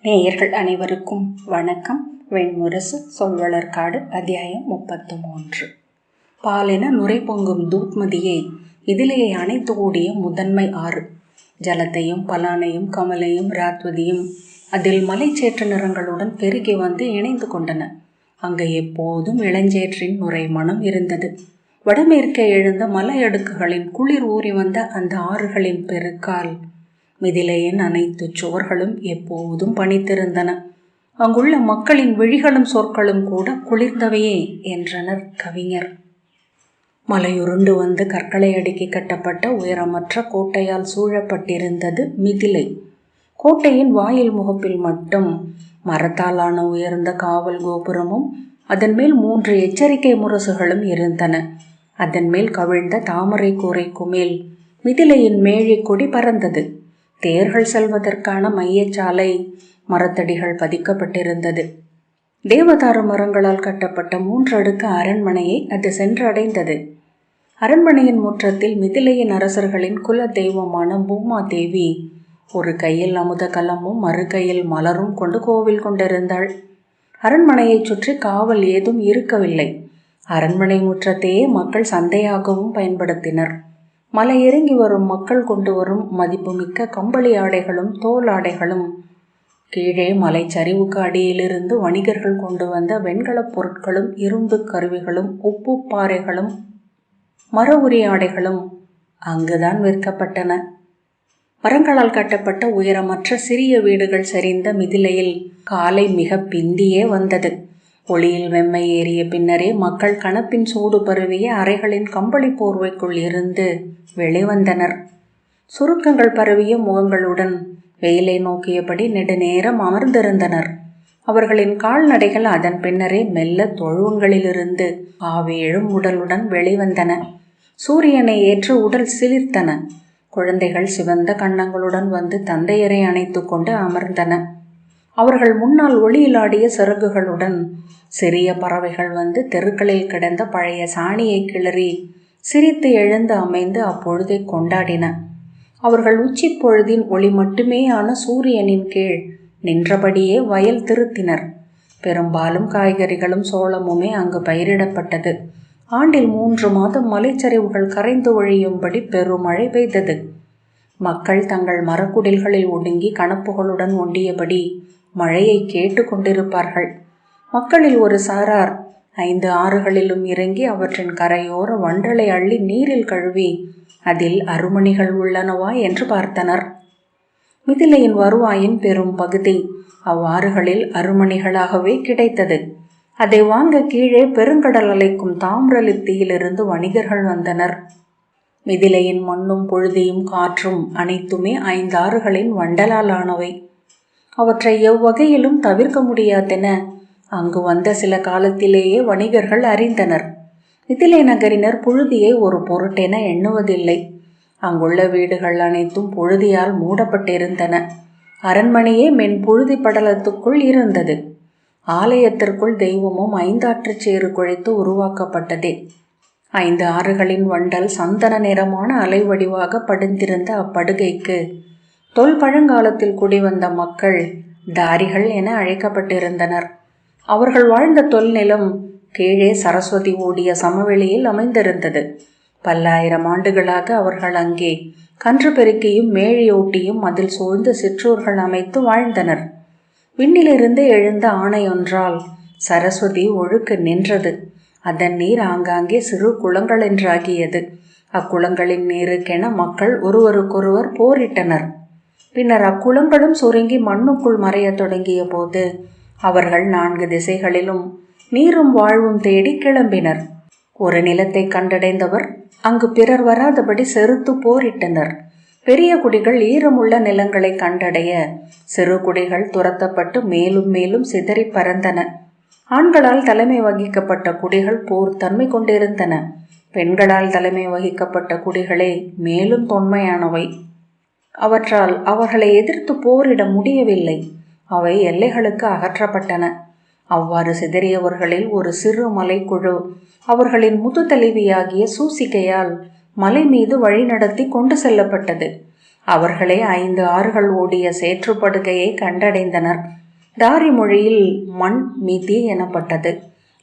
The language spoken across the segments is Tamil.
நேயர்கள் அனைவருக்கும் வணக்கம். வெண்முரசு சொல்வளர்காடு அத்தியாயம் 33. பாலென நுரை பொங்கும் தூத்மதியை இதிலேயே அணைத்து கூடிய முதன்மை ஆறு. ஜலத்தையும் பலானையும் கமலையும் ராத்வதியும் அதில் மலைச்சேற்ற நிறங்களுடன் பெருகி வந்து இணைந்து கொண்டன. அங்கு எப்போதும் இளஞ்சேற்றின் நுரை மனம் இருந்தது. வடமேற்கே எழுந்த மலையடுக்குகளின் குளிர் ஊறி வந்த அந்த ஆறுகளின் பெருக்கால் மிதிலையின் அனைத்து சுவர்களும் எப்போதும் பனித்திருந்தன. அங்குள்ள மக்களின் விழிகளும் சொற்களும் கூட குளிர்ந்தவையே என்றனர் கவிஞர். மலையுருண்டு வந்து கற்களை அடுக்கி கட்டப்பட்ட உயரமற்ற கோட்டையால் சூழப்பட்டிருந்தது மிதிலை. கோட்டையின் வாயில் முகப்பில் மட்டும் மரத்தாலான உயர்ந்த காவல் கோபுரமும் அதன் மேல் 3 எச்சரிக்கை முரசுகளும் இருந்தன. அதன் மேல் கவிழ்ந்த தாமரை கூரைக்கு மேல் மிதிலையின் மேழை கொடி பறந்தது. தேர்கள் செல்வதற்கான மையச்சாலை மரத்தடிகள் பதிக்கப்பட்டிருந்தது. தேவதாரு மரங்களால் கட்டப்பட்ட 3 அடுக்கு அரண்மனையை அது சென்றடைந்தது. அரண்மனையின் முற்றத்தில் மிதிலையின் அரசர்களின் குல தெய்வமான பூமாதேவி ஒரு கையில் அமுத கலமும் மறு கையில் மலரும் கொண்டு கோவில் கொண்டிருந்தாள். அரண்மனையை சுற்றி காவல் ஏதும் இருக்கவில்லை. அரண்மனை முற்றத்தையே மக்கள் சந்தையாகவும் பயன்படுத்தினர். மலை இறங்கி வரும் மக்கள் கொண்டு வரும் மதிப்புமிக்க கம்பளி ஆடைகளும் தோல் ஆடைகளும், கீழே மலை சரிவுக்கு அடியிலிருந்து வணிகர்கள் கொண்டு வந்த வெண்கலப் பொருட்களும் இரும்பு கருவிகளும் உப்பு பாறைகளும் மர உரி ஆடைகளும் அங்குதான் விற்கப்பட்டன. மரங்களால் கட்டப்பட்ட உயரமற்ற சிறிய வீடுகள் சரிந்த மிதிலையில் காலை மிக பிந்தியே வந்தது. ஒளியில் வெம்மை ஏறிய பின்னரே மக்கள் கணப்பின் சூடு பரவிய அறைகளின் கம்பளி போர்வைக்குள் இருந்து வெளிவந்தனர். சுருக்கங்கள் பரவிய முகங்களுடன் வெயிலை நோக்கியபடி நெடுநேரம் அமர்ந்திருந்தனர். அவர்களின் கால்நடைகள் அதன் பின்னரே மெல்ல தொழுவங்களிலிருந்து ஆவேழும் உடலுடன் வெளிவந்தன. சூரியனை ஏற்று உடல் சிலிர்த்தன. குழந்தைகள் சிவந்த கன்னங்களுடன் வந்து தந்தையரை அணைத்து கொண்டு அமர்ந்தன. அவர்கள் முன்னால் ஒளியிலாடிய சிறகுகளுடன் சிறிய பறவைகள் வந்து தெருக்களில் கிடந்த பழைய சாணியை கிளறி சிரித்து எழுந்து அமைந்து அப்பொழுதை கொண்டாடின. அவர்கள் உச்சி பொழுதின் ஒளி மட்டுமேயான சூரியனின் கீழ் நின்றபடியே வயல் திருத்தினர். பெரும்பாலும் காய்கறிகளும் சோளமுமே அங்கு பயிரிடப்பட்டது. ஆண்டில் 3 மாதம் மலைச்சரிவுகள் கரைந்து ஒழியும்படி பெருமழை பெய்தது. மக்கள் தங்கள் மரக்குடில்களில் ஒடுங்கி கணப்புகளுடன் ஒண்டியபடி மழையை கேட்டு கொண்டிருப்பார்கள். மக்களில் ஒரு சாரார் 5 ஆறுகளிலும் இறங்கி அவற்றின் கரையோர வண்டலை அள்ளி நீரில் கழுவி அதில் அருமணிகள் உள்ளனவா என்று பார்த்தனர். மிதிலையின் வருவாயின் பெரும் பகுதி அவ்வாறுகளில் அருமணிகளாகவே கிடைத்தது. அதை வாங்க கீழே பெருங்கடல் அலைக்கும் தாமிரலிப்தியிலிருந்து வணிகர்கள் வந்தனர். மிதிலையின் மண்ணும் பொழுதியும் காற்றும் அனைத்துமே 5 ஆறுகளின் வண்டலால் ஆனவை. அவற்றை எவ்வகையிலும் தவிர்க்க முடியாதென அங்கு வந்த சில காலத்திலேயே வணிகர்கள் அறிந்தனர். மிதிலை நகரினர் புழுதியை ஒரு பொருட்டென எண்ணுவதில்லை. அங்குள்ள வீடுகள் அனைத்தும் புழுதியால் மூடப்பட்டிருந்தன. அரண்மனையே மென் புழுதி படலத்துக்குள் இருந்தது. ஆலயத்திற்குள் தெய்வமும் 5 ஆற்றுச்சேறு குழைத்து உருவாக்கப்பட்டதே. 5 ஆறுகளின் வண்டல் சந்தன நிறமான அலை வடிவாக படிந்திருந்த அப்படுகைக்கு தொல் பழங்காலத்தில் குடிவந்த மக்கள் தாரிகள் என அழைக்கப்பட்டிருந்தனர். அவர்கள் வாழ்ந்த தொல்நிலம் கீழே சரஸ்வதி ஓடிய சமவெளியில் அமைந்திருந்தது. பல்லாயிரம் ஆண்டுகளாக அவர்கள் அங்கே கன்று பெருக்கியும் மேழியோட்டியும் அதில் சூழ்ந்து சிற்றூர்கள் அமைத்து வாழ்ந்தனர். விண்ணிலிருந்து எழுந்த ஆணையொன்றால் சரஸ்வதி ஒழுக்கு நின்றது. அதன் நீர் ஆங்காங்கே சிறு குளங்கள் என்றாகியது. அக்குளங்களின் நீருக்கென மக்கள் ஒருவருக்கொருவர் போரிட்டனர். பின்னர் அக்குளங்களும் சுருங்கி மண்ணுக்குள் மறைய தொடங்கிய போது அவர்கள் 4 திசைகளிலும் நீரும் வாழ்வும் தேடி கிளம்பினர். ஒரு நிலத்தை கண்டடைந்தவர் அங்கு பிறர் வராதபடி செருத்து போரிட்டனர். பெரிய குடிகள் ஈரமுள்ள நிலங்களை கண்டடைய சிறு குடிகள் துரத்தப்பட்டு மேலும் மேலும் சிதறி பறந்தன. ஆண்களால் தலைமை வகிக்கப்பட்ட குடிகள் போர் தன்மை கொண்டிருந்தன. பெண்களால் தலைமை வகிக்கப்பட்ட குடிகளே மேலும் தொன்மையானவை. அவற்றால் அவர்களை எதிர்த்து போரிட முடியவில்லை. அவை எல்லைகளுக்கு அகற்றப்பட்டன. அவ்வாறு சிதறியவர்களில் ஒரு சிறு மலைக்குழு அவர்களின் முதுதலைவியாகிய சூசிகையால் மலை மீது வழிநடத்தி கொண்டு செல்லப்பட்டது. அவர்களே 5 ஆறுகள் ஓடிய சேற்றுப்படுகையை கண்டடைந்தனர். டாரி மொழியில் மண் மிதி எனப்பட்டது.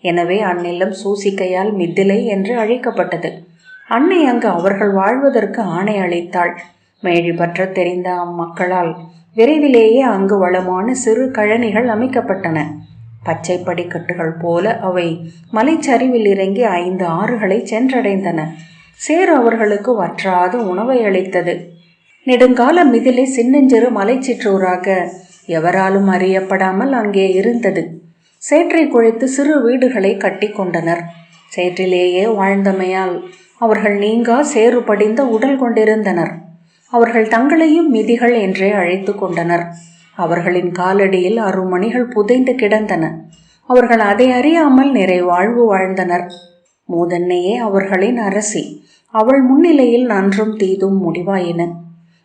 எனவே அந்நிலம் சூசிக்கையால் மிதிலை என்று அழைக்கப்பட்டது. அன்னை அங்கு அவர்கள் வாழ்வதற்கு ஆணை அளித்தாள். மேழி பற்ற தெரிந்த அம்மக்களால் விரைவிலேயே அங்கு வளமான சிறு கழனிகள் அமைக்கப்பட்டன. பச்சை படிக்கட்டுகள் போல அவை மலைச்சரிவில் இறங்கி 5 ஆறுகளை சென்றடைந்தன. சேறு அவர்களுக்கு வற்றாத உணவை அளித்தது. நெடுங்கால மிதிலை சின்னஞ்சிறு மலைச்சிற்றூராக எவராலும் அறியப்படாமல் அங்கே இருந்தது. சேற்றை குழைத்து சிறு வீடுகளை கட்டி கொண்டனர். சேற்றிலேயே வாழ்ந்தமையால் அவர்கள் நீங்கா சேறு படிந்த உடல் கொண்டிருந்தனர். அவர்கள் தங்களையும் மிதிகள் என்றே அழைத்து கொண்டனர். அவர்களின் காலடியில் அருமணிகள் புதைந்து கிடந்தன. அவர்கள் அதை அறியாமல் நிறைவாழ்வு வாழ்ந்தனர். மூதன்னையே அவர்களின் அரசி. அவள் முன்னிலையில் நன்றும் தீதும் முடிவாயின.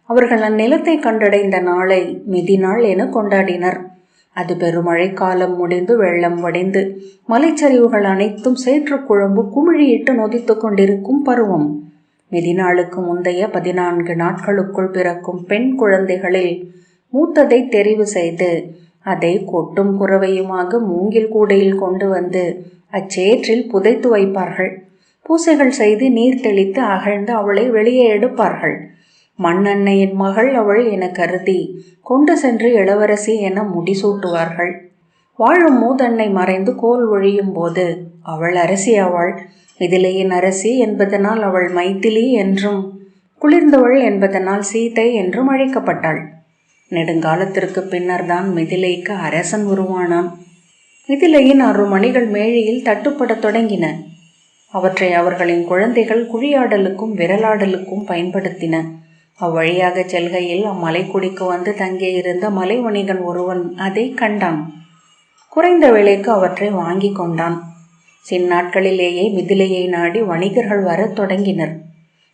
அவர்கள் அந்நிலத்தை கண்டடைந்த நாளை மிதி நாள் என கொண்டாடினர். அது பெருமழை காலம் முடிந்து வெள்ளம் வடிந்து மலைச்சரிவுகள் அனைத்தும் சேற்று குழம்பு குமிழியிட்டு நொதித்து கொண்டிருக்கும் பருவம். மிதி நாளுக்கு முந்தைய 14 நாட்களுக்குள் பிறக்கும் பெண் குழந்தைகளில் மூத்ததை தெரிவு செய்து அதை கொட்டும் குறவையுமாக மூங்கில் கூடையில் கொண்டு வந்து அச்சேற்றில் புதைத்து வைப்பார்கள். பூசைகள் செய்து நீர் தெளித்து அகழ்ந்து அவளை வெளியே எடுப்பார்கள். மண்ணன்னையின் மகள் அவள் என கருதி கொண்டு சென்று இளவரசி என முடிசூட்டுவார்கள். வாழும் மூதன்னை மறைந்து கோல் ஒழியும் போது அவள் அரசி ஆவாள். மிதிலையின் அரசி என்பதனால் அவள் மைதிலி என்றும், குளிர்ந்தவள் என்பதனால் சீதை என்றும் அழைக்கப்பட்டாள். நெடுங்காலத்திற்கு பின்னர் தான் மிதிலைக்கு அரசன் உருவானான். மிதிலையின் அருமணிகள் மேழியில் தட்டுப்படத் தொடங்கின. அவற்றை அவர்களின் குழந்தைகள் குழியாடலுக்கும் விரலாடலுக்கும் பயன்படுத்தின. அவ்வழியாக செல்கையில் அம்மலைக்குடிக்கு வந்து தங்கியிருந்த மலை வணிகன் ஒருவன் அதை கண்டான். குறைந்த விலைக்கு அவற்றை வாங்கி கொண்டான். சின்னாட்களிலேயே மிதிலையை நாடி வணிகர்கள் வரத் தொடங்கினர்.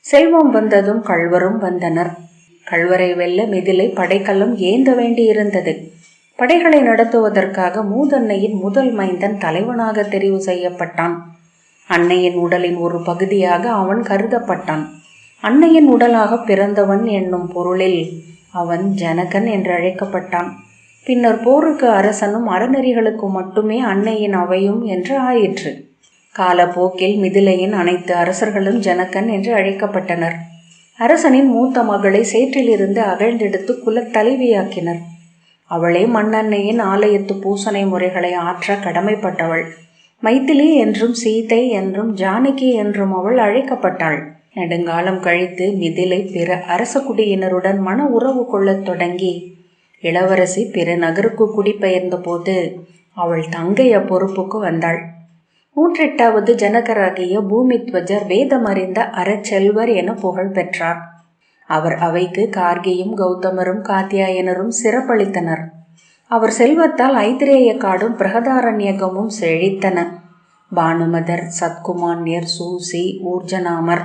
செல்வம் வந்ததும் கள்வரும் வந்தனர். கள்வரை வெல்ல மிதிலை படைக்கல்லம் ஏந்த வேண்டியிருந்தது. படைகளை நடத்துவதற்காக மூதன்னையின் முதல் மைந்தன் தலைவனாக தெரிவு செய்யப்பட்டான். அன்னையின் உடலின் ஒரு பகுதியாக அவன் கருதப்பட்டான். அன்னையின் உடலாக பிறந்தவன் என்னும் பொருளில் அவன் ஜனகன் என்று அழைக்கப்பட்டான். பின்னர் போருக்கு அரசனும் அறநெறிகளுக்கு மட்டுமே அன்னையின் அவையும் என்று ஆயிற்று. காலப்போக்கில் மிதிலையின் அனைத்து அரசர்களும் ஜனகன் என்று அழைக்கப்பட்டனர். அரசனின் மூத்த மகளை சேற்றிலிருந்து அகழ்ந்தெடுத்து குலத்தலைவியாக்கினர். அவளே மண்ணன்னையின் ஆலயத்து பூசனை முறைகளை ஆற்ற கடமைப்பட்டவள். மைதிலி என்றும் சீதை என்றும் ஜானகி என்றும் அவள் அழைக்கப்பட்டாள். நெடுங்காலம் கழித்து மிதிலை பிற அரச குடியினருடன் மன உறவு கொள்ளத் தொடங்கி இளவரசி பிற நகருக்கு குடிபெயர்ந்த போது அவள் தங்கைய பொறுப்புக்கு வந்தாள். 108வது ஜனகராகிய பூமித்வஜர் வேதமறிந்த அறச்செல்வர் என புகழ் பெற்றார். அவர் அவைக்கு கார்கியும் கௌதமரும் காத்தியாயனரும் சிறப்பளித்தனர். அவர் செல்வத்தால் ஐத்திரேய காடும் பிரகதாரண்யகமும் செழித்தன. பானுமதர், சத்குமான்யர், சூசி, ஊர்ஜனாமர்,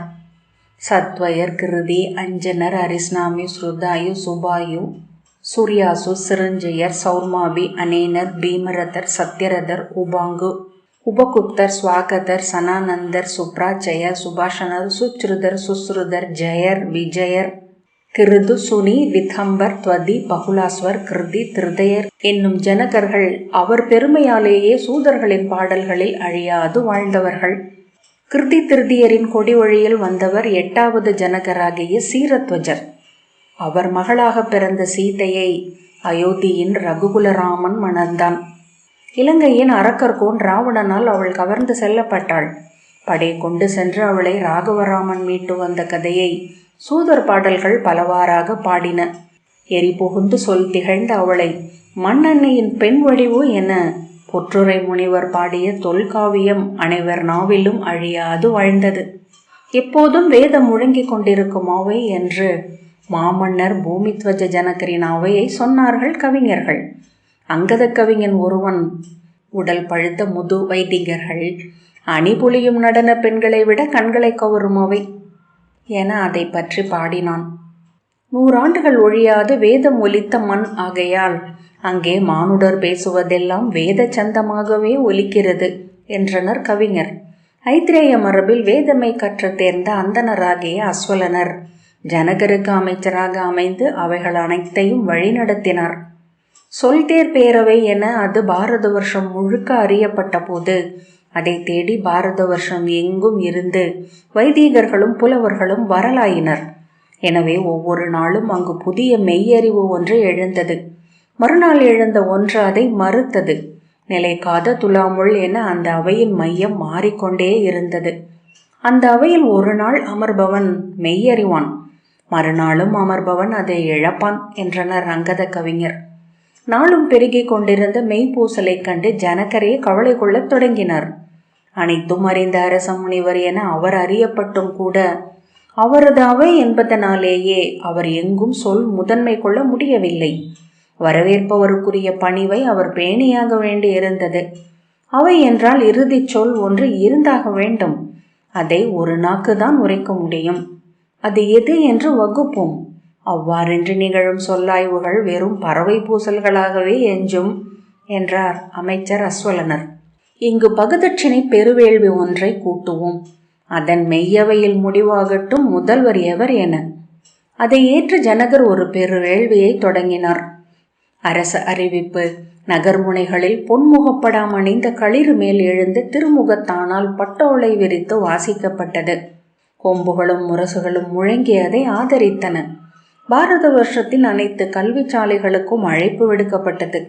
சத்வயர், கிருதி, அஞ்சனர், அரிஸ்னாமி, ஸ்ருதாயு, சுபாயு, சூர்யாசு, சிரஞ்சயர், சௌர்மாபி, அனேனர், பீமரதர், சத்யரதர், உபாங்கு, உபகுப்தர், ஸ்வாகதர், சனானந்தர், சுப்ராச்சய, சுபாஷனர், சுச்ருதர், சுஸ்ருதர், ஜெயர், விஜயர், கிருது, சுனி, விதம்பர், துவதி, பகுலாஸ்வர், கிருதி, திருதயர் என்னும் ஜனகர்கள் அவர் பெருமையாலேயே சூதர்களின் பாடல்களில் அழியாது வாழ்ந்தவர்கள். கிருதி திருதியரின் கொடி வழியில் வந்தவர் 8வது ஜனகராகிய சீரத்வஜர். அவர் மகளாக பிறந்த சீதையை அயோத்தியின் ரகுகுலராமன் மணந்தான். இலங்கையின் அரக்கர்கோன் ராவணனால் அவள் கவர்ந்து செல்லப்பட்டாள். படை கொண்டு சென்று அவளை ராகவராமன் மீட்டு வந்த கதையை சூதர் பாடல்கள் பலவாறாக பாடின. எரி புகுந்து சொல் திகழ்ந்த அவளை மண்ணன்னையின் பெண் வடிவு என பொற்றுரை முனிவர் பாடிய தொல்காவியம் அனைவர் நாவிலும் அழியாது வாழ்ந்தது. எப்போதும் வேதம் முழங்கிக் கொண்டிருக்கும் அவை என்று மாமன்னர் பூமித்வஜ ஜனகரின் அவையை சொன்னார்கள் கவிஞர்கள். அங்கத கவிஞன் ஒருவன் உடல் பழுத்த முது வைதிகர்கள் அணிபுலியும் நடன பெண்களை விட கண்களை கவரும் அவை என அதை பற்றி பாடினான். 100 ஆண்டுகள் ஒழியாது வேதம் ஒலித்த மண் ஆகையால் அங்கே மானுடர் பேசுவதெல்லாம் வேத சந்தமாகவே ஒலிக்கிறது என்றனர் கவிஞர். ஐத்திரேய மரபில் வேதமை கற்ற தேர்ந்த அந்தனராகிய அஸ்வலனர் ஜனகருக்கு அமைச்சராக அமைந்து அவைகள் அனைத்தையும் வழிநடத்தினார். சொல்தேர் பேரவை என அது பாரத வருஷம் முழுக்க அறியப்பட்ட போது அதை தேடி பாரத வருஷம் எங்கும் இருந்து வைதீகர்களும் புலவர்களும் வரலாயினர். எனவே ஒவ்வொரு நாளும் அங்கு புதிய மெய்யறிவு ஒன்று எழுந்தது. மறுநாள் எழுந்த ஒன்று அதை மறுத்தது. நிலைக்காத துலாமுள் என அந்த அவையின் மையம் மாறிக்கொண்டே இருந்தது. அந்த அவையில் ஒரு நாள் அமர்பவன் மெய்யறிவான், மறுநாளும் அமர்பவன் அதை இழப்பான் என்றனர் அங்கத கவிஞர். நாளும் பெருகி கொண்டிருந்த மெய்ப்பூசலை கண்டு ஜனகரே கவலை கொள்ளத் தொடங்கினார். அனைத்தும் அறிந்த அரச முனிவர் என அவர் அறியப்பட்டும் கூட அவரது அவை என்பதனாலேயே அவர் எங்கும் சொல் முதன்மை கொள்ள முடியவில்லை. வரவேற்பவருக்குரிய பணிவை அவர் பேணியாக வேண்டி இருந்தது. அவை என்றால் இறுதி சொல் ஒன்று இருந்தாக வேண்டும். அதை ஒரு நாக்குதான் உரைக்க முடியும். அது எது என்று வகுப்போம். அவ்வாறின்றி நிகழும் சொல்லாய்வுகள் வெறும் பறவை பூசல்களாகவே எஞ்சும் என்றார் அமைச்சர் அஸ்வலனர். இங்கு பகுதட்சிணை பெருவேள்வி ஒன்றை கூட்டுவோம். அதன் மெய்யவையில் முடிவாகட்டும் முதல்வர் எவர் என. அதை ஏற்று ஜனகர் ஒரு பெருவேள்வியை தொடங்கினார். அரச அறிவிப்பு நகர்முனைகளில் பொன்முகப்படாம் அணிந்த களிறு மேல் எழுந்து திருமுகத்தானால் பட்டோலை விரித்து வாசிக்கப்பட்டது. கொம்புகளும் முரசுகளும் முழங்கி அதை ஆதரித்தன. பாரத வருஷத்தின் அனைத்து கல்வி சாலைகளுக்கும் அழைப்பு விடுக்கப்பட்டது.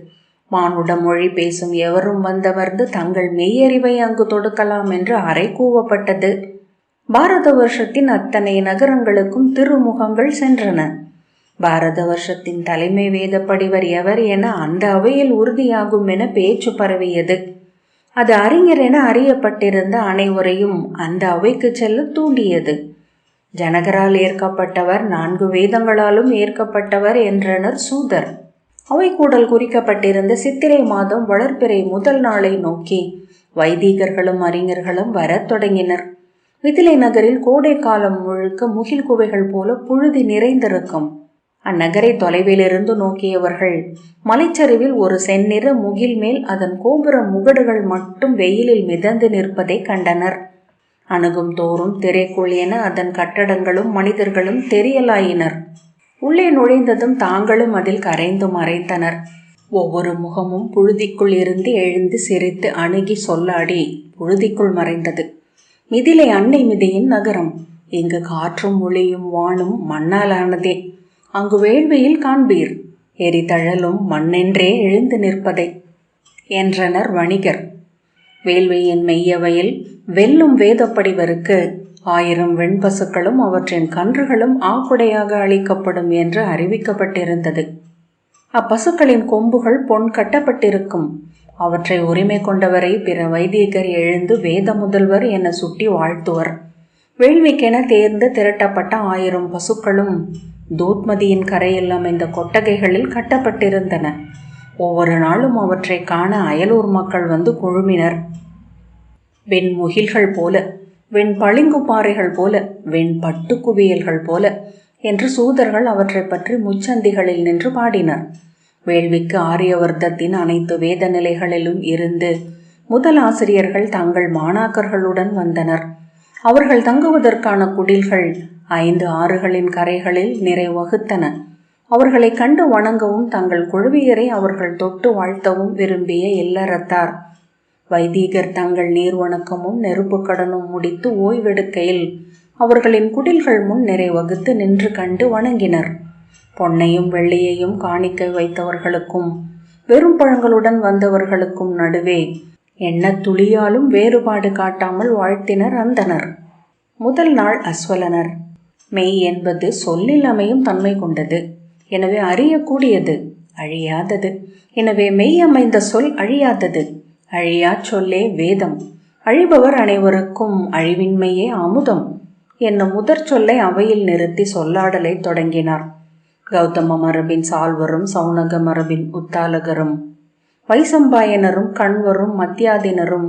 மானுட மொழி பேசும் எவரும் வந்தமர்ந்து தங்கள் மெய்யறிவை அங்கு தொடுக்கலாம் என்று அறை கூவப்பட்டது. பாரத வருஷத்தின் அத்தனை நகரங்களுக்கும் திருமுகங்கள் சென்றன. பாரத வருஷத்தின் தலைமை வேத படிவர் எவர் என அந்த அவையில் உறுதியாகும் என பேச்சு பரவியது. அது அறிஞர் என அறியப்பட்டிருந்த அனைவரையும் அந்த அவைக்கு செல்ல தூண்டியது. ஜனகரால் ஏற்கப்பட்டவர் 4 வேதங்களாலும் ஏற்கப்பட்டவர் என்றனர் சூதர். அவை கூடல் குறிக்கப்பட்டிருந்த சித்திரை மாதம் வளர்பிறை முதல் நாளை நோக்கி வைதீகர்களும் அறிஞர்களும் வரத் தொடங்கினர். மிதிலை நகரில் கோடை காலம் முழுக்க முகில் குவைகள் போல புழுதி நிறைந்திருக்கும். அந்நகரை தொலைவிலிருந்து நோக்கியவர்கள் மலைச்சரிவில் ஒரு செந்நிற முகில் மேல் அதன் கோபுர முகடுகள் மட்டும் வெயிலில் மிதந்து நிற்பதை கண்டனர். அணுகும் தோறும் திரைக்குள் என அதன் கட்டடங்களும் மனிதர்களும் தெரியலாயினர். உள்ளே நுழைந்ததும் தாங்களும் அதில் கரைந்து மறைத்தனர். ஒவ்வொரு முகமும் புழுதிக்குள் இருந்து எழுந்து சிரித்து அணுகி சொல்லாடி புழுதிக்குள் மறைந்தது. மிதிலை அன்னை மிதியின் நகரம். இங்கு காற்றும் ஒளியும் வானும் மண்ணாலானதே. அங்கு வேள்வியில் காண்பீர் எரிதழலும் மண்ணென்றே எழுந்து நிற்பதை என்றனர் வணிகர். வேள்வியின் மெய்யவையில் வெல்லும் வேதப்படிவருக்கு 1000 வெண்பசுக்களும் அவற்றின் கன்றுகளும் ஆக்குடையாக அளிக்கப்படும் என்று அறிவிக்கப்பட்டிருந்தது. அப்பசுக்களின் கொம்புகள் பொன் கட்டப்பட்டிருக்கும். அவற்றை உரிமை கொண்டவரை பிற வைதீகர் எழுந்து வேத முதல்வர் என சுட்டி வாழ்த்துவர். வேள்விக்கென தேர்ந்து திரட்டப்பட்ட 1000 பசுக்களும் தூத்மதியின் கரையில் அமைந்த கொட்டகைகளில் கட்டப்பட்டிருந்தன. ஒவ்வொரு நாளும் அவற்றை காண அயலூர் மக்கள் வந்து குழுமினர். வெண் முகில்கள் போல, வெண் பளிங்கு பாறைகள் போல, வெண் பட்டு குவியல்கள் போல என்று சூதர்கள் அவற்றை பற்றி முச்சந்திகளில் நின்று பாடினர். வேள்விக்கு ஆரியவர்த்தத்தின் அனைத்து வேத நிலைகளிலும் இருந்து முதல் ஆசிரியர்கள் தங்கள் மாணாக்கர்களுடன் வந்தனர். அவர்கள் தங்குவதற்கான குடில்கள் 5 ஆறுகளின் கரைகளில் நிறைவகுத்தன. அவர்களை கண்டு வணங்கவும் தங்கள் குழுவியரை அவர்கள் தொட்டு வாழ்த்தவும் விரும்பிய இல்லறத்தார் வைதீகர் தங்கள் நீர் வணக்கமும் நெருப்பு கடனும் முடித்து ஓய்வெடுக்கையில் அவர்களின் குடில்கள் முன் நிறைவகுத்து நின்று கண்டு வணங்கினர். பொன்னையும் வெள்ளியையும் காணிக்கை வைத்தவர்களுக்கும் வெறும் பழங்களுடன் வந்தவர்களுக்கும் நடுவே எண்ண துளியாலும் வேறுபாடு காட்டாமல் வாழ்த்தினர் அந்தனர். முதல் நாள் அஸ்வலனர். மெய் என்பது சொல்லில் அமையும் தன்மை கொண்டது. எனவே அறியக்கூடியது, அழியாதது. எனவே மெய் அமைந்த சொல் அழியாதது. அழியா சொல்லே வேதம். அழிபவர் அனைவருக்கும் அழிவின்மையே அமுதம் என்னும் முதற் சொல்லை அவையில் நிறுத்தி சொல்லாடலை தொடங்கினார். கௌதம மரபின் சால்வரும் சௌனக மரபின் உத்தாலகரும் வைசம்பாயனரும் கண்வரும் மத்தியாதினரும்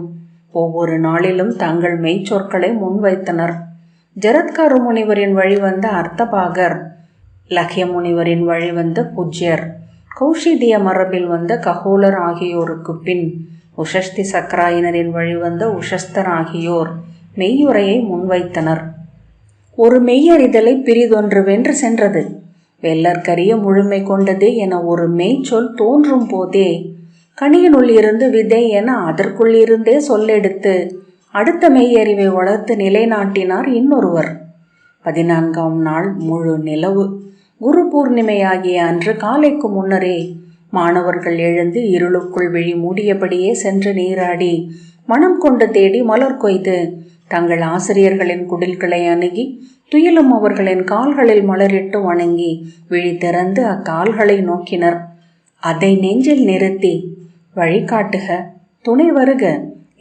ஒவ்வொரு நாளிலும் தங்கள் மெய்ச்சொற்களை முன்வைத்தனர். ஜரத்கார முனிவரின் வழிவந்த அர்த்தபாகர், லக்ய முனிவரின் வழிவந்த புஜ்யர், கௌஷிதிய மரபில் வந்த ககோலர் ஆகியோருக்கு பின் உஷஸ்தி சக்கராயினரின் வழிவந்த உஷஸ்தர் ஆகியோர் மெய்யுரையை முன்வைத்தனர். ஒரு மெய்யறிதலை பிரிதொன்று வென்று சென்றது. வெள்ளற்கரிய முழுமை கொண்டது என ஒரு மெய்ச்சொல் தோன்றும் போதே கனியினுள் இருந்து விதை என அதற்குள் இருந்தே சொல்லெடுத்து அடுத்த மெய்யறிவை வளர்த்து நிலைநாட்டினார் இன்னொருவர். 14ஆம் நாள் முழு நிலவு குரு பூர்ணிமையாகிய அன்று காலைக்கு முன்னரே மாணவர்கள் எழுந்து இருளுக்குள் விழி மூடியபடியே சென்று நீராடி மனம் கொண்டு தேடி மலர் கொய்து தங்கள் ஆசிரியர்களின் குடில்களை அணுகி துயிலும் அவர்களின் கால்களில் மலரிட்டு வணங்கி விழி திறந்து அக்கால்களை நோக்கினர். அதை நெஞ்சில் நிறுத்தி வழிகாட்டுக, துணை வருக,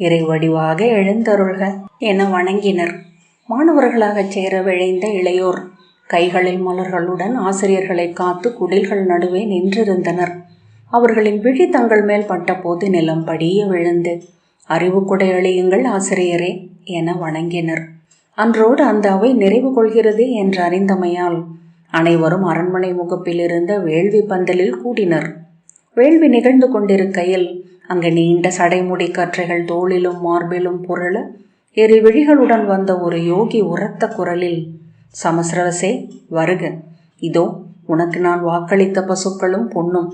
இறை வடிவாக எழுந்தருள்க என வணங்கினர். மாணவர்களாகச் சேர விழைந்த இளையோர் கைகளில் மலர்களுடன் ஆசிரியர்களை காத்து குடில்கள் நடுவே நின்றிருந்தனர். அவர்களின் விழி தங்கள் மேல் பட்டபோது நிலம் படிய விழுந்து அறிவு கொடை அழியுங்கள் ஆசிரியரே என வணங்கினர். அன்றோடு அந்த அவை நிறைவு கொள்கிறது என்று அறிந்தமையால் அனைவரும் அரண்மனை முகப்பில் இருந்த வேள்வி பந்தலில் கூடினர். வேள்வி நிகழ்ந்து கொண்டிருக்கையில் அங்கு நீண்ட சடைமுடி கற்றைகள் தோளிலும் மார்பிலும் புரள எரிவிழிகளுடன் வந்த ஒரு யோகி உரத்த குரலில், சமஸ்ரவசே வருக, இதோ உனக்கு நான் வாக்களித்த பசுக்களும் பொன்னும்,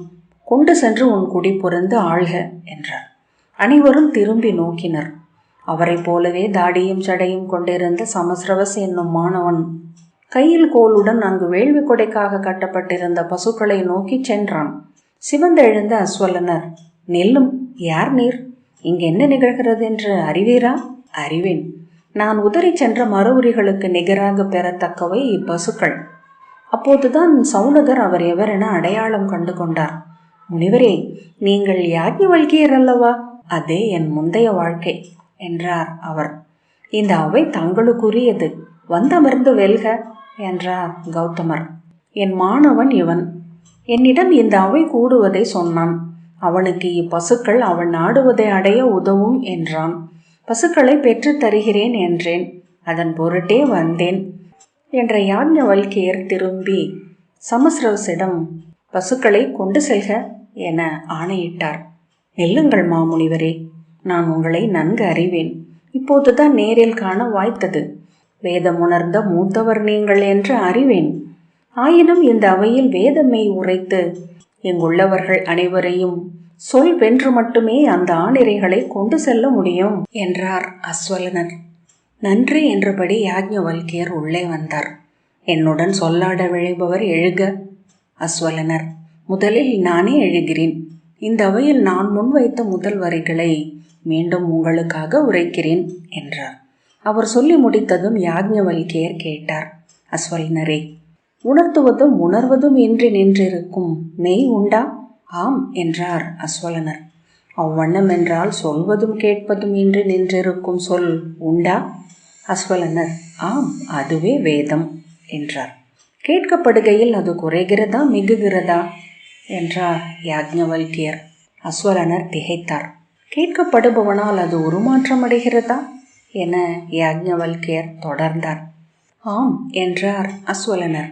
கொண்டு சென்று உன் குடி பொருந்து ஆள்க என்றார். அனைவரும் திரும்பி நோக்கினர். அவரை போலவே தாடியும் சடையும் கொண்டிருந்த சமஸ்ரவஸ் என்னும் மாணவன் கையில் கோலுடன் அங்கு வேள்வி கொடைக்காக கட்டப்பட்டிருந்த பசுக்களை நோக்கி சென்றான். சிவந்தெழுந்த அஸ்வலனர், நெல்லும், யார் நீர்? இங்கு என்ன நிகழ்கிறது என்று அறிவீரா? அறிவேன். நான் உதறி சென்ற மர உரிகளுக்கு நிகராக பெறத்தக்கவை இப்பசுக்கள். அப்போதுதான் சௌனகர் அவர் எவரென அடையாளம் கண்டு கொண்டார். முனிவரே, நீங்கள் யாக்ஞவல்கியர் அல்லவா? அதே என் முந்தைய வாழ்க்கை என்றார் அவர். இந்த அவை தங்களுக்குரியது, வந்தமர்ந்து வெல்க என்றார் கௌதமர். என் மாணவன் இவன். என்னிடம் இந்த அவை கூடுவதை சொன்னான். அவனுக்கு இப்பசுக்கள் அவன் நாடுவதை அடைய உதவும் என்றான். பசுக்களை பெற்று தருகிறேன் என்றேன். அதன் பொருட்டே வந்தேன் என்ற யாக்ஞவல்கியர் திரும்பி சமஸ்ரவசிடம் பசுக்களை கொண்டு செல்க என ஆணையிட்டார். நெல்லுங்கள் மாமுனிவரே, நான் உங்களை நன்கு அறிவேன். இப்போதுதான் நேரில் காண வாய்த்தது. வேதம் உணர்ந்த மூத்தவர் நீங்கள் என்று அறிவேன். ஆயினும் இந்த அவையில் வேதமை உரைத்து இங்குள்ளவர்கள் அனைவரையும் சொல் வென்று மட்டுமே அந்த ஆணிரைகளை கொண்டு செல்ல முடியும் என்றார் அஸ்வலனர். நன்றி என்றபடி யாக்ஞவல்கியர் உள்ளே வந்தார். என்னுடன் சொல்லாட விழைபவர் எழுக. அஸ்வலனர், முதலில் நானே எழுகிறேன். இந்த அவையில் நான் முன்வைத்த முதல் வரிகளை மீண்டும் உங்களுக்காக உரைக்கிறேன் என்றார். அவர் சொல்லி முடித்ததும் யாக்ஞவல்கியர் கேட்டார். அஸ்வலனரே, உணர்த்துவதும் உணர்வதும் இன்றி நின்றிருக்கும் மெய் உண்டா? ஆம் என்றார் அஸ்வலனர். அவ்வண்ணம் என்றால் சொல்வதும் கேட்பதும் இன்றி நின்றிருக்கும் சொல் உண்டா? அஸ்வலனர், ஆம், அதுவே வேதம் என்றார். கேட்கப்படுகையில் அது குறைகிறதா மிகுகிறதா என்றார் யாக்ஞவல்கியர். அஸ்வலனர் திகைத்தார். கேட்கப்படுபவனால் அது உருமாற்றமடைகிறதா என யாக்ஞவல்கியர் தொடர்ந்தார். ஆம் என்றார் அஸ்வலனர்.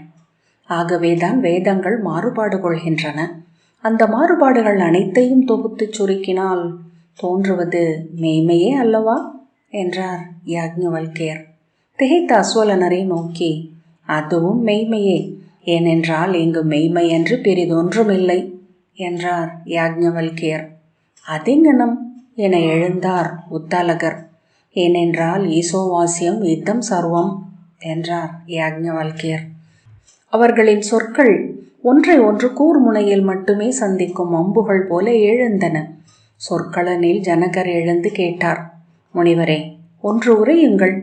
ஆகவேதான் வேதங்கள் மாறுபாடு கொள்கின்றன. அந்த மாறுபாடுகள் அனைத்தையும் தொகுத்து சுருக்கினால் தோன்றுவது மெய்மையே அல்லவா என்றார் யாக்ஞவல்கியர். திகைத்த அஸ்வலனரை நோக்கி, அதுவும் மெய்மையே, ஏனென்றால் இங்கு மெய்மை என்று பெரிதொன்றுமில்லை என்றார் யாக்ஞவல்கியர். அதிங்கனம் என எழுந்தார் உத்தாலகர். ஏனென்றால் ஈசோவாசியம் யுத்தம் சர்வம் என்றார் யாக்ஞவல்கியர். அவர்களின் சொற்கள் ஒன்றை ஒன்று கூர்முனையில் மட்டுமே சந்திக்கும் அம்புகள் போல எழுந்தன. சொற்களனில் ஜனகர் எழுந்து கேட்டார். முனிவரே, ஒன்று உரையுங்கள்.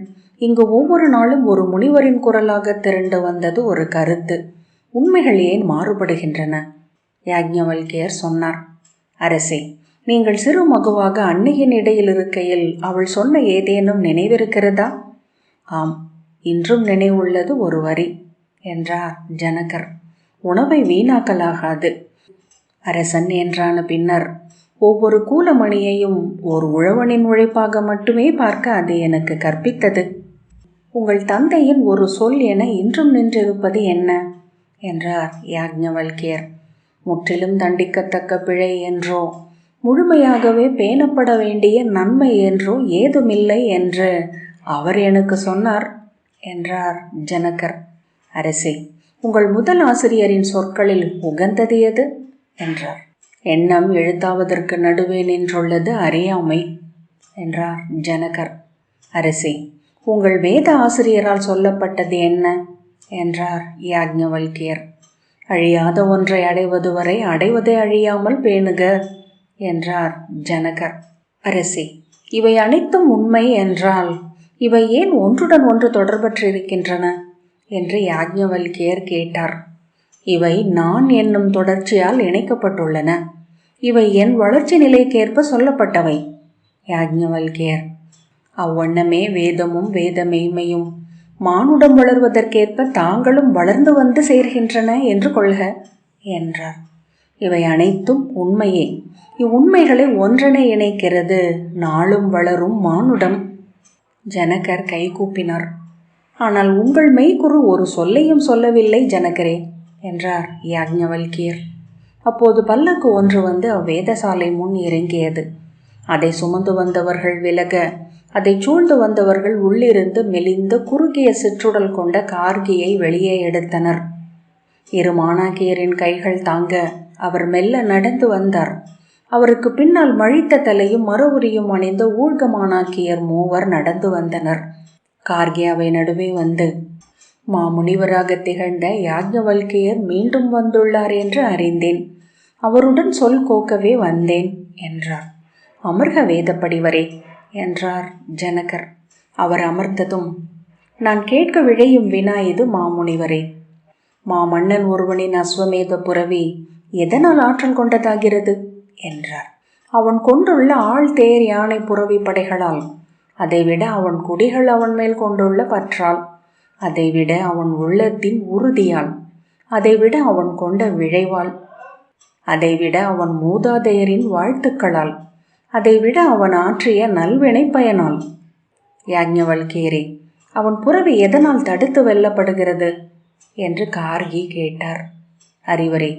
இங்கு ஒவ்வொரு நாளும் ஒரு முனிவரின் குரலாக திரண்டு வந்தது ஒரு கருத்து. உண்மைகள் ஏன் மாறுபடுகின்றன? யாக்ஞவல்கியர் சொன்னார். அரசே, நீங்கள் சிறு மகுவாக அன்னையின் இடையில் இருக்கையில் அவள் சொன்ன ஏதேனும் நினைவிருக்கிறதா? ஆம், இன்றும் நினைவுள்ளது ஒரு வரி என்றார் ஜனகர். உணவை வீணாக்கலாகாது. அரசன் என்றான பின்னர் ஒவ்வொரு கூலமணியையும் ஒரு உழவனின் உழைப்பாக மட்டுமே பார்க்க அது எனக்கு கற்பித்தது. உங்கள் தந்தையின் ஒரு சொல் என இன்றும் நின்றிருப்பது என்ன என்றார் யாக்ஞவல்கியர். முற்றிலும் தண்டிக்கத்தக்க பிழை என்றோ முழுமையாகவே பேணப்பட வேண்டிய நன்மை என்றோ ஏதுமில்லை என்று அவர் எனக்கு சொன்னார் என்றார் ஜனகர். அரசே, உங்கள் முதல் ஆசிரியரின் சொற்களில் உகந்தது எது என்றார். எண்ணம் எழுத்தாவதற்கு நடுவே நின்றுள்ளது அறியாமை என்றார் ஜனகர். அரசே, உங்கள் வேத ஆசிரியரால் சொல்லப்பட்டது என்ன என்றார் யாக்ஞவல்கியர். அழியாத ஒன்றை அடைவது வரை அடைவதை அழியாமல் பேணுக என்றார் ஜனகர். அரசே, இவை அனைத்தும் உண்மை என்றால் இவை ஏன் ஒன்றுடன் ஒன்று தொடர்பற்றிருக்கின்றன என்று யாக்ஞவல்கியர் கேட்டார். இவை நான் என்னும் தொடர்ச்சியால் இணைக்கப்பட்டுள்ளன. இவை என் வளர்ச்சி நிலைக்கேற்ப சொல்லப்பட்டவை. யாக்ஞவல்கியர். அவ்வண்ணமே வேதமும் வேத மெய்மையும் மானுடம் வளர்வதற்கேற்ப தாங்களும் வளர்ந்து வந்து சேர்கின்றன என்று கொள்க என்றார். இவை அனைத்தும் உண்மையே. இவ்வுண்மைகளை ஒன்றனை இணைக்கிறது நாளும் வளரும் மானுடம். ஜனகர் கைகூப்பினார். ஆனால் உங்கள் மெய்குரு ஒரு சொல்லையும் சொல்லவில்லை ஜனகரே என்றார் யாக்ஞவல்கியர். அப்போது பல்லக்கு ஒன்று வந்து அவ்வேதசாலை முன் இறங்கியது. அதை சுமந்து வந்தவர்கள் விலக அதை சூழ்ந்து வந்தவர்கள் உள்ளிருந்து மெலிந்த குறுகிய சிற்றுடல் கொண்ட கார்கியை வெளியே எடுத்தனர். இரு மாணாக்கியரின் கைகள் தாங்க அவர் மெல்ல நடந்து வந்தார். அவருக்கு பின்னால் மழித்த தலையும் மறுவுரியும் அணிந்த ஊழ்க மாணாக்கியர் மூவர் நடந்து வந்தனர். கார்கி அவை நடுவே வந்து, மாமுனிவராக திகழ்ந்த யாக்ஞவல்கியர் மீண்டும் வந்துள்ளார் என்று அறிந்தேன். அவருடன் சொல் கோக்கவே வந்தேன் என்றார். அமர்க வேதப்படிவரே என்றார் ஜனகர். அவர் அமர்ந்ததும், நான் கேட்க விழையும் வினா இது மாமுனிவரே. மாமன்னன் ஒருவனின் அஸ்வமேத புரவி எதனால் ஆற்றல் கொண்டதாகிறது என்றார். அவன் கொண்டுள்ள ஆள் தேர் யானை புரவி படைகளால், அதைவிட அவன் குடிகள் அவன் மேல் கொண்டுள்ள பற்றால், அதைவிட அவன் உள்ளத்தின் உறுதியால், அதைவிட அவன் கொண்ட விழைவால், அதைவிட அவன் மூதாதையரின் வாழ்த்துக்களால், அதைவிட அவன் ஆற்றிய நல்வினை பயனால். யாக்ஞவல்கியரே, அவன் புரவி எதனால் தடுத்து வெல்லப்படுகிறது என்று கார்கி கேட்டார். அறிவரே,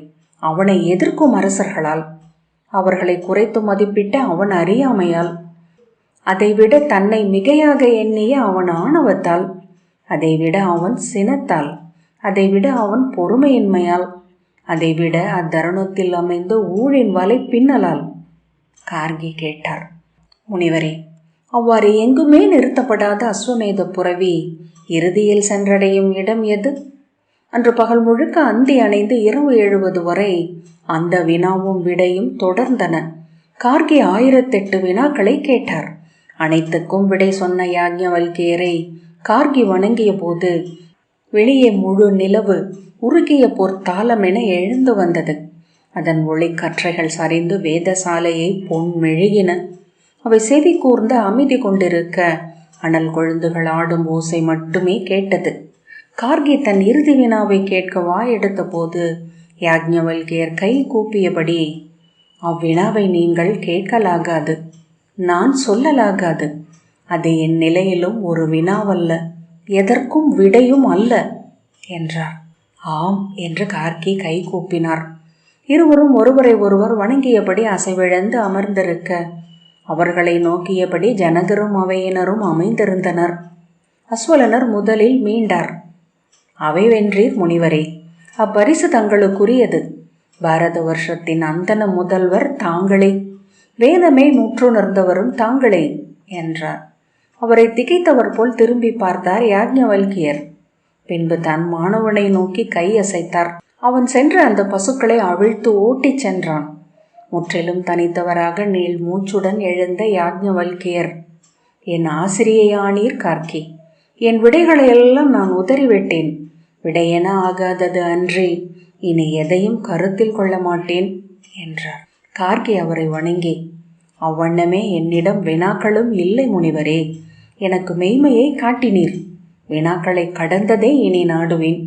அவனை எதிர்க்கும் அரசர்களால், அவர்களை குறைத்து மதிப்பிட்ட அவன் அறியாமையால், அதைவிட தன்னை மிகையாக எண்ணிய அவன் ஆணவத்தால், அதைவிட அவன் சினத்தால், அதைவிட அவன் பொறுமையின்மையால், அதைவிட அத்தருணத்தில் அமைந்த ஊழின் வலை பின்னலால். கார்கி கேட்டார். முனிவரே, அவ்வாறு எங்குமே நிறுத்தப்படாத அஸ்வமேத புரவி இறுதியில் சென்றடையும் இடம் எது? அன்று பகல் முழுக்க அந்தி அணைந்து இரவு எழுவது வரை அந்த வினாவும் விடையும் தொடர்ந்தன. கார்கி 1008 வினாக்களை கேட்டார். அனைத்துக்கும் விடை சொன்ன யாக்ஞவல்கியரை கார்கி வணங்கிய போது வெளியே முழு நிலவு உருகிய பொற்தாளமென எழுந்து வந்தது. அதன் ஒளி கற்றைகள் சரிந்து வேதசாலையை பொன் மெழுகின. அவை செவி கூர்ந்து அமைதி கொண்டிருக்க அனல் கொழுந்துகள் ஆடும் ஓசை மட்டுமே கேட்டது. கார்கி தன் இறுதி வினாவை கேட்க வாயெடுத்த போது யாக்ஞவல்கியர் கை கூப்பியபடி, அவ்வினாவை நீங்கள் கேட்கலாகாது, நான் சொல்லலாகாது. அது என் நிலையிலும் ஒரு வினாவல்ல, எதற்கும் விடையும் அல்ல என்றார். ஆம் என்று கார்கி கை கூப்பினார். இருவரும் ஒருவரை ஒருவர் வணங்கியபடி அசைவிழந்து அமர்ந்திருக்க அவர்களை நோக்கியபடி ஜனகரும் அவையினரும் அமைந்திருந்தனர். அஸ்வலனர் முதலில் மீண்டார். அவை வென்றீர் முனிவரே, அப்பரிசு தங்களுக்குரியது. பாரத வருஷத்தின் அந்தன முதல்வர் தாங்களே, வேதமே முற்றுணர்ந்தவரும் தாங்களே என்றார். அவரை திகைத்தவர் போல் திரும்பி பார்த்தார் யாக்ஞவல்கியர். பின்பு தன் மாணவனை நோக்கி கை அசைத்தார். அவன் சென்ற அந்த பசுக்களை அவிழ்த்து ஓட்டிச் சென்றான். முற்றிலும் தனித்தவராக நீள் மூச்சுடன் எழுந்த யாக்ஞவல்கியர், என் ஆசிரியையானீர் கார்கி. என் விடைகளையெல்லாம் நான் உதறிவிட்டேன். விடையென ஆகாதது அன்றி இனி எதையும் கருத்தில் கொள்ள மாட்டேன் என்றார். கார்கி அவரை வணங்கி, அவ்வண்ணமே என்னிடம் வினாக்களும் இல்லை முனிவரே. எனக்கு மெய்மையை காட்டினீர். வினாக்களை கடந்ததே இனி நாடுவேன்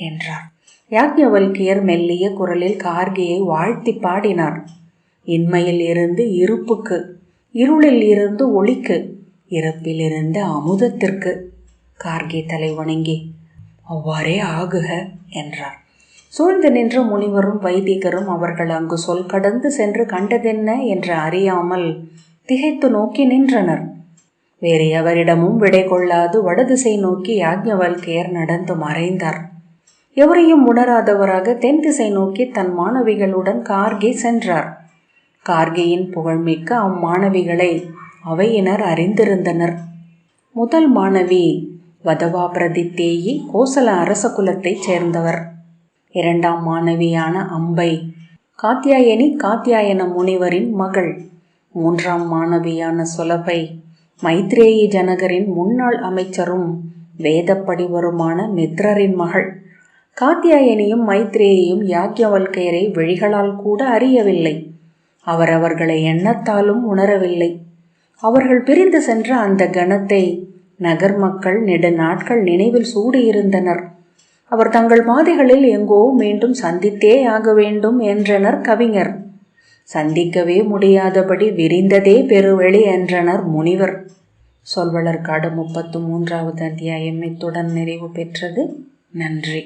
என்றார். யாக்ஞவல்கியர் மெல்லிய குரலில் கார்கியை வாழ்த்தி பாடினார். இன்மையில் இருந்து இருப்புக்கு, இருளில் இருந்து ஒளிக்கு, இறப்பிலிருந்து அமுதத்திற்கு. கார்கி தலை வணங்கி, அவ்வாறே ஆகுக என்றார். சூழ்ந்து நின்ற முனிவரும் வைதிகரும் அவர்கள் அங்கு சொல் கடந்து சென்று கண்டதென்ன என்று அறியாமல் திகைத்து நோக்கி நின்றனர். வேறு எவரிடமும் விடை கொள்ளாது வடதிசை நோக்கி யாக்ஞவல்கியர் நடந்து மறைந்தார். எவரையும் உணராதவராக தென் திசை நோக்கி தன் மாணவிகளுடன் கார்கே சென்றார். கார்கேயின் புகழ்மிக்க அம்மாணவிகளை அவையினர் அறிந்திருந்தனர். முதல் மாணவி வதவா பிரதித்தேயி கோசல அரச குலத்தைச் சேர்ந்தவர். இரண்டாம் மாணவியான அம்பை காத்யாயனி காத்யாயன முனிவரின் மகள். மூன்றாம் மாணவியான சுலபை மைத்ரேயி ஜனகரின் முன்னாள் அமைச்சரும் வேதப்படிவருமான மித்ரரின் மகள். காத்யாயனியும் மைத்ரேயியும் யாக்ஞவல்கியரை விழிகளால் கூட அறியவில்லை. அவரவர்களை எண்ணத்தாலும் உணரவில்லை. அவர்கள் பிரிந்து சென்ற அந்த கணத்தை நகர் மக்கள் நெடு நாட்கள் நினைவில் சூடியிருந்தனர். அவர் தங்கள் பாதைகளில் எங்கோ மீண்டும் சந்தித்தே ஆக வேண்டும் என்றனர் கவிஞர். சந்திக்கவே முடியாதபடி விரிந்ததே பெருவெளி என்றனர் முனிவர். சொல்வளர்காடு 33வது அத்தியாயம் இத்துடன் நிறைவு பெற்றது. நன்றி.